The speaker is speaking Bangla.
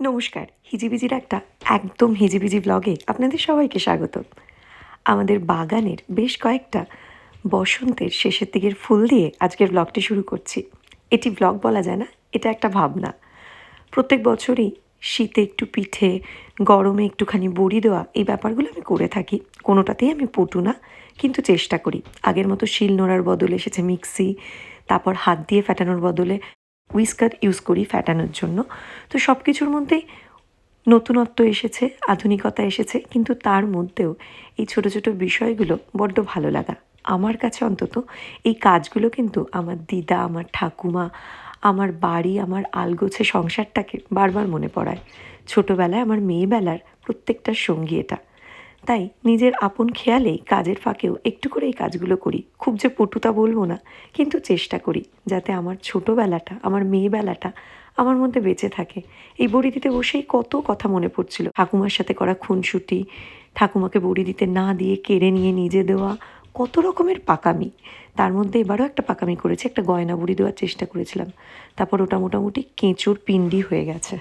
নমস্কার, হিজিবিজির একটা একদম হিজিবিজি ব্লগে আপনাদের সবাইকে স্বাগত। আমাদের বাগানের বেশ কয়েকটা বসন্তের শেষের দিকের ফুল দিয়ে আজকের ব্লগটি শুরু করছি। এটি ব্লগ বলা যায় না, এটা একটা ভাবনা। প্রত্যেক বছরই শীতে একটু পিঠে, গরমে একটুখানি বড়ি দেওয়া, এই ব্যাপারগুলো আমি করে থাকি। কোনোটাতেই আমি পটু না, কিন্তু চেষ্টা করি। আগের মতো শিল নোড়ার বদলে এসেছে মিক্সি, তারপর হাত দিয়ে ফ্যাটানোর বদলে হুইস্কার ইউজ করি ফ্যাটানোর জন্য। তো সব কিছুর মধ্যেই নতুনত্ব এসেছে, আধুনিকতা এসেছে, কিন্তু তার মধ্যেও এই ছোটো ছোটো বিষয়গুলো বড্ড ভালো লাগা। আমার কাছে অন্তত এই কাজগুলো কিন্তু আমার দিদা, আমার ঠাকুমা, আমার বাড়ি, আমার আলগোছে সংসারটাকে বারবার মনে পড়ায়। ছোটোবেলায় আমার মেয়েবেলার প্রত্যেকটার সঙ্গী এটা। তাই নিজের আপন খেয়ালেই কাজের ফাঁকেও একটু করে এই কাজগুলো করি। খুব যে পটুতা বলবো না, কিন্তু চেষ্টা করি যাতে আমার ছোটোবেলাটা, আমার মেয়েবেলাটা আমার মধ্যে বেঁচে থাকে। এই বড়ি দিতে বসেই কত কথা মনে পড়ছিল। ঠাকুমার সাথে করা খুনসুটি, ঠাকুমাকে বড়ি দিতে না দিয়ে কেড়ে নিয়ে নিজে দেওয়া, কত রকমের পাকামি। তার মধ্যে এবারও একটা পাকামি করেছি, একটা গয়না বড়ি দেওয়ার চেষ্টা করেছিলাম। তারপর ওটা মোটামুটি কেঁচোর পিণ্ডি হয়ে গেছে।